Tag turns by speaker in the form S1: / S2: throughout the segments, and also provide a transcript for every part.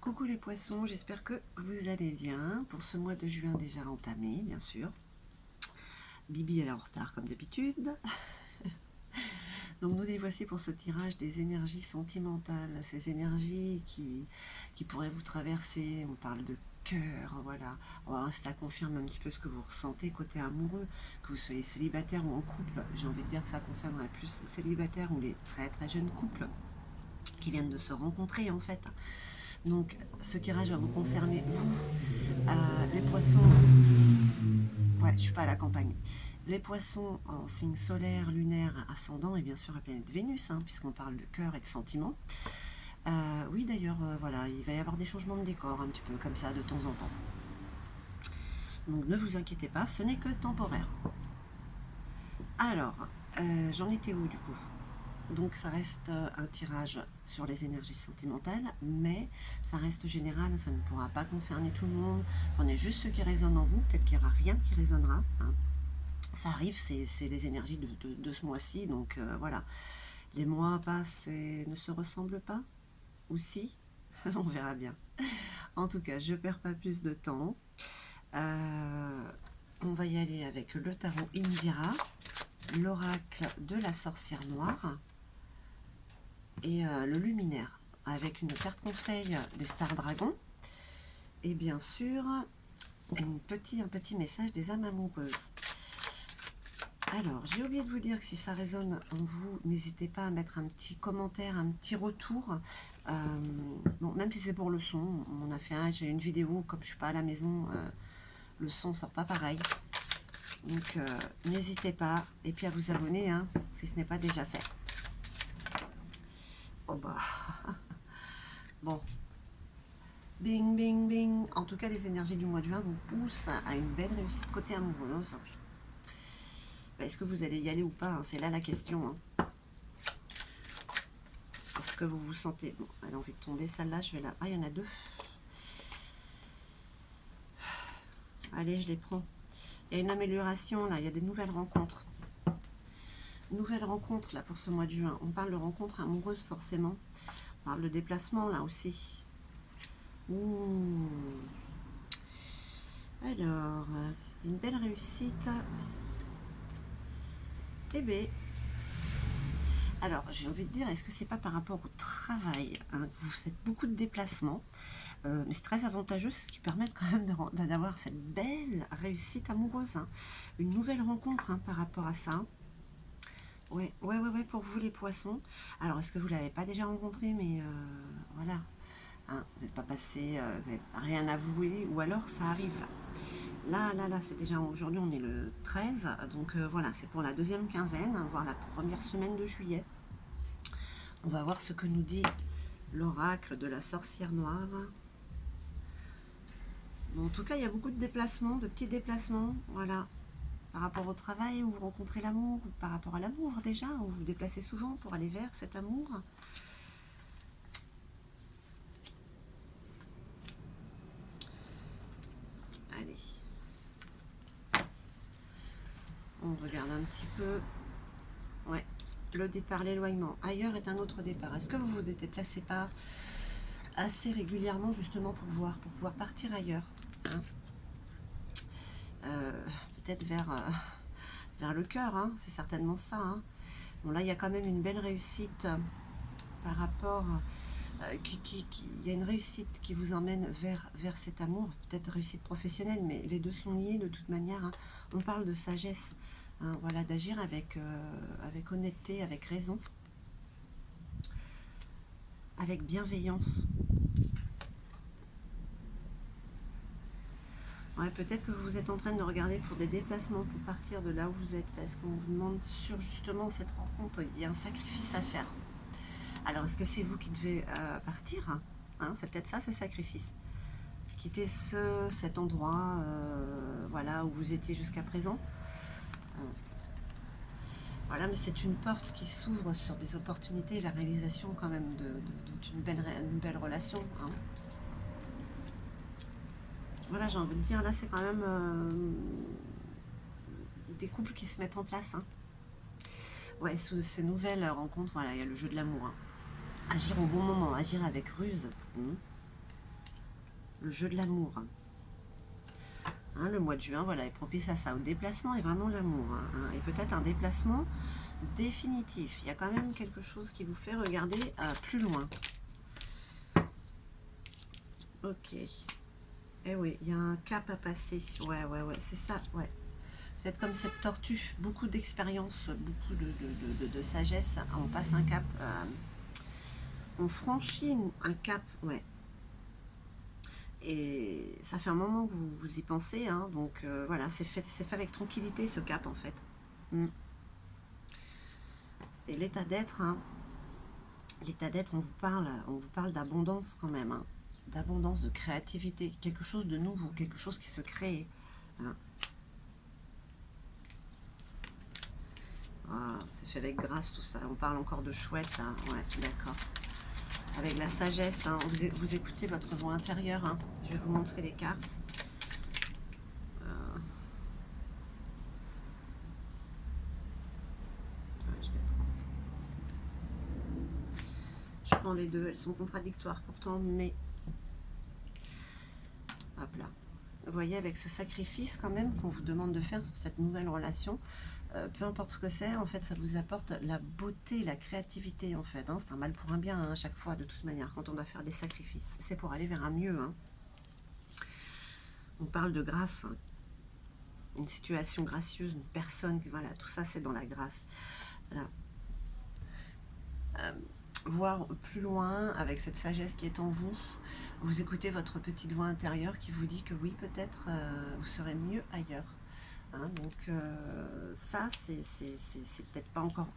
S1: Coucou les poissons, j'espère que vous allez bien. Pour ce mois de juin déjà entamé, bien sûr. Bibi elle est en retard comme d'habitude. Donc nous y voici pour ce tirage des énergies sentimentales, ces énergies qui pourraient vous traverser. On parle de cœur, voilà. Alors, ça confirme un petit peu ce que vous ressentez côté amoureux, que vous soyez célibataire ou en couple. J'ai envie de dire que ça concernerait plus les célibataires ou les très très jeunes couples qui viennent de se rencontrer en fait. Donc ce tirage va vous concerner, vous, les poissons. Ouais, je suis pas à la campagne. Les poissons en signe solaire, lunaire, ascendant et bien sûr la planète Vénus, hein, puisqu'on parle de cœur et de sentiments. Oui, d'ailleurs, voilà, il va y avoir des changements de décor un petit peu comme ça de temps en temps. Donc ne vous inquiétez pas, ce n'est que temporaire. Alors, j'en étais où du coup? Donc ça reste un tirage sur les énergies sentimentales, mais ça reste général, ça ne pourra pas concerner tout le monde. Prenez juste ce qui résonne en vous, peut-être qu'il n'y aura rien qui résonnera, hein. Ça arrive, c'est les énergies de ce mois-ci, donc voilà. Les mois passent et ne se ressemblent pas, ou si? On verra bien. En tout cas, je ne perds pas plus de temps. On va y aller avec le tarot Indira, l'oracle de la sorcière noire et le luminaire, avec une carte conseil des stars dragons et bien sûr un petit message des âmes amoureuses. Alors, j'ai oublié de vous dire que si ça résonne en vous, n'hésitez pas à mettre un petit commentaire, un petit retour. Bon, même si c'est pour le son, on a fait j'ai une vidéo, comme je suis pas à la maison, le son sort pas pareil. Donc, n'hésitez pas, et puis à vous abonner, hein, si ce n'est pas déjà fait. Oh bah, bon. Bing, bing, bing. En tout cas, les énergies du mois de juin vous poussent à une belle réussite côté amoureuse. Est-ce que vous allez y aller ou pas, hein? C'est là la question, hein. Est-ce que vous vous sentez... Bon, elle a envie de tomber, celle-là, je vais la... Ah, il y en a deux. Allez, je les prends. Il y a une amélioration, là, il y a des nouvelles rencontres. Nouvelles rencontres, là, pour ce mois de juin. On parle de rencontres amoureuses, forcément. On parle de déplacement, là, aussi. Ouh. Alors, une belle réussite. Eh bien... Alors, j'ai envie de dire, est-ce que c'est pas par rapport au travail, hein, que vous faites beaucoup de déplacements, mais c'est très avantageux, ce qui permet quand même d'avoir cette belle réussite amoureuse, hein. Une nouvelle rencontre, hein, par rapport à ça. Ouais, pour vous les poissons. Alors, est-ce que vous l'avez pas déjà rencontré, mais voilà, hein, vous n'êtes pas passé, vous n'avez rien avoué, ou alors ça arrive là, c'est déjà aujourd'hui, on est le 13, donc voilà, c'est pour la deuxième quinzaine, hein, voire la première semaine de juillet. On va voir ce que nous dit l'oracle de la sorcière noire. Bon, en tout cas, il y a beaucoup de déplacements, de petits déplacements, voilà. Par rapport au travail, où vous rencontrez l'amour, ou par rapport à l'amour déjà, où vous vous déplacez souvent pour aller vers cet amour. Allez. On regarde un petit peu. Ouais. Le départ, l'éloignement. Ailleurs est un autre départ. Est-ce que vous vous déplacez pas assez régulièrement justement pour pouvoir partir ailleurs, hein, peut-être vers le cœur, hein, c'est certainement ça, hein. Bon, là, il y a quand même une belle réussite par rapport... il y a une réussite qui vous emmène vers cet amour, peut-être réussite professionnelle, mais les deux sont liés de toute manière, hein. On parle de sagesse, hein, voilà, d'agir avec honnêteté, avec raison, avec bienveillance. Ouais, peut-être que vous êtes en train de regarder pour des déplacements pour partir de là où vous êtes, parce qu'on vous demande sur justement cette rencontre, il y a un sacrifice à faire. Alors, est-ce que c'est vous qui devez partir, hein, c'est peut-être ça, ce sacrifice. Quitter cet endroit, voilà, où vous étiez jusqu'à présent. Voilà, mais c'est une porte qui s'ouvre sur des opportunités et la réalisation quand même d'une belle relation, hein. Voilà, j'ai envie de dire, là, c'est quand même des couples qui se mettent en place, hein. Ouais, sous ces nouvelles rencontres, voilà, il y a le jeu de l'amour, hein. Agir au bon moment, agir avec ruse. le jeu de l'amour. Hein, le mois de juin, voilà, est propice à ça, au déplacement et vraiment l'amour. Et peut-être un déplacement définitif. Il y a quand même quelque chose qui vous fait regarder plus loin. Ok. Eh oui, il y a un cap à passer. Ouais, c'est ça, ouais. Vous êtes comme cette tortue, beaucoup d'expérience, beaucoup de sagesse. On passe un cap, on franchit un cap, ouais. Et ça fait un moment que vous y pensez, hein, donc voilà, c'est fait avec tranquillité ce cap en fait. Mm. Et l'état d'être, on vous parle d'abondance quand même, hein, d'abondance, de créativité, quelque chose de nouveau, quelque chose qui se crée. Hein. Ah, c'est fait avec grâce tout ça. On parle encore de chouette, hein. Ouais, d'accord. Avec la sagesse, hein. Vous écoutez votre voix intérieure. Hein. Je vais vous montrer les cartes. Je prends les deux, elles sont contradictoires pourtant, mais hop là. Vous voyez, avec ce sacrifice quand même qu'on vous demande de faire sur cette nouvelle relation, peu importe ce que c'est, en fait, ça vous apporte la beauté, la créativité, en fait. Hein. C'est un mal pour un bien, hein, à chaque fois, de toute manière, quand on doit faire des sacrifices. C'est pour aller vers un mieux. Hein. On parle de grâce, hein. Une situation gracieuse, une personne, voilà, tout ça, c'est dans la grâce. Voilà. Voir plus loin avec cette sagesse qui est en vous. Vous écoutez votre petite voix intérieure qui vous dit que oui, peut-être vous serez mieux ailleurs. Hein, donc ça, c'est peut-être pas encore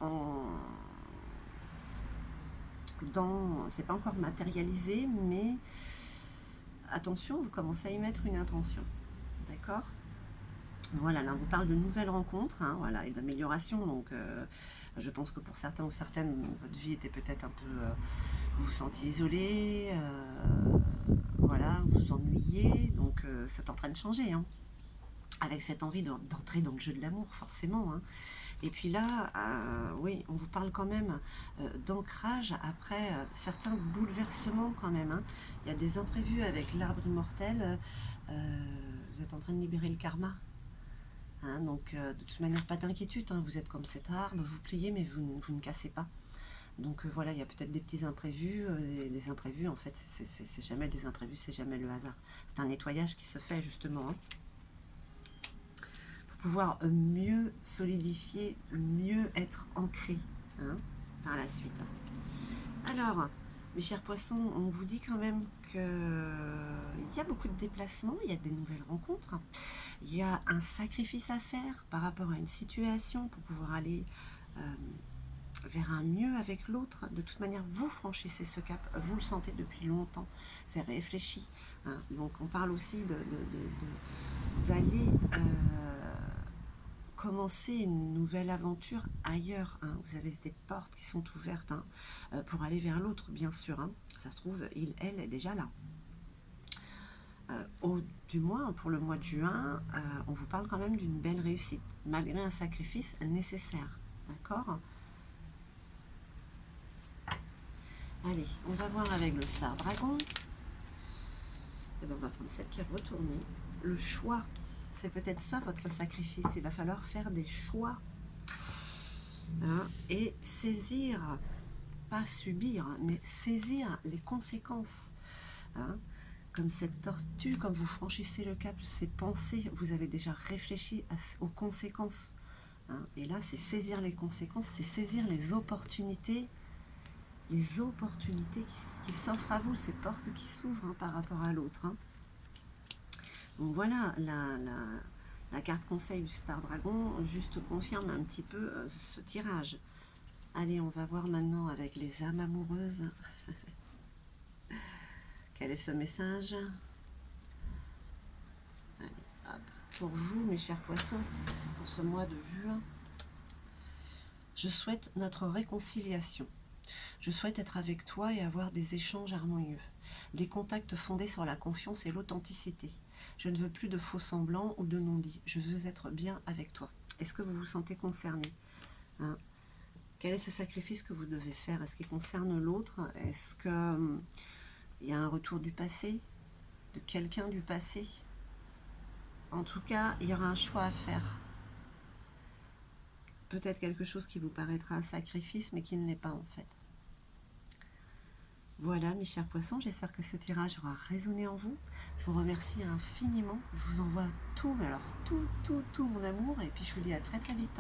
S1: c'est pas encore matérialisé, mais attention, vous commencez à y mettre une intention. D'accord? Voilà, là on vous parle de nouvelles rencontres, hein, voilà, et d'amélioration. Donc je pense que pour certains ou certaines, votre vie était peut-être un peu... vous vous sentiez isolé, voilà, vous vous ennuyez, donc c'est en train de changer. Hein. Avec cette envie d'entrer dans le jeu de l'amour, forcément. Hein. Et puis là, oui, on vous parle quand même d'ancrage après certains bouleversements quand même. Hein. Il y a des imprévus avec l'arbre immortel. Vous êtes en train de libérer le karma. Hein, donc de toute manière, pas d'inquiétude. Hein, vous êtes comme cet arbre, vous pliez, mais vous ne cassez pas. Donc voilà, il y a peut-être des petits imprévus. Des imprévus, en fait, c'est jamais des imprévus, c'est jamais le hasard. C'est un nettoyage qui se fait justement. Hein. Pouvoir mieux solidifier, mieux être ancré, hein, par la suite. Alors, mes chers poissons, on vous dit quand même qu'il y a beaucoup de déplacements, il y a des nouvelles rencontres, il y a un sacrifice à faire par rapport à une situation pour pouvoir aller vers un mieux avec l'autre. De toute manière, vous franchissez ce cap, vous le sentez depuis longtemps, c'est réfléchi. Hein. Donc on parle aussi d'aller... commencer une nouvelle aventure ailleurs. Hein. Vous avez des portes qui sont ouvertes, hein, pour aller vers l'autre, bien sûr. Hein. Ça se trouve, elle est déjà là. Du moins, pour le mois de juin, on vous parle quand même d'une belle réussite, malgré un sacrifice nécessaire. D'accord? Allez, on va voir avec le Star Dragon. Et bien, on va prendre celle qui est retournée. Le choix. C'est peut-être ça votre sacrifice. Il va falloir faire des choix. Hein, et saisir, pas subir, mais saisir les conséquences. Hein, comme cette tortue, quand vous franchissez le cap, ces pensées, vous avez déjà réfléchi aux conséquences. Hein, et là, c'est saisir les conséquences, c'est saisir les opportunités qui s'offrent à vous, ces portes qui s'ouvrent, hein, par rapport à l'autre. Hein. Donc voilà, la carte conseil du Star Dragon juste confirme un petit peu ce tirage. Allez, on va voir maintenant avec les âmes amoureuses. Quel est ce message? Allez, hop. Pour vous, mes chers poissons, pour ce mois de juin, je souhaite notre réconciliation. Je souhaite être avec toi et avoir des échanges harmonieux, des contacts fondés sur la confiance et l'authenticité. Je ne veux plus de faux semblants ou de non-dits. Je veux être bien avec toi. Est-ce que vous vous sentez concerné? Hein? Quel est ce sacrifice que vous devez faire? Est-ce qu'il concerne l'autre? Est-ce qu'il y a un retour du passé? de quelqu'un du passé. En tout cas, il y aura un choix à faire. Peut-être quelque chose qui vous paraîtra un sacrifice, mais qui ne l'est pas en fait. Voilà mes chers poissons, j'espère que ce tirage aura résonné en vous. Je vous remercie infiniment. Je vous envoie tout, mais alors tout mon amour. Et puis je vous dis à très très vite.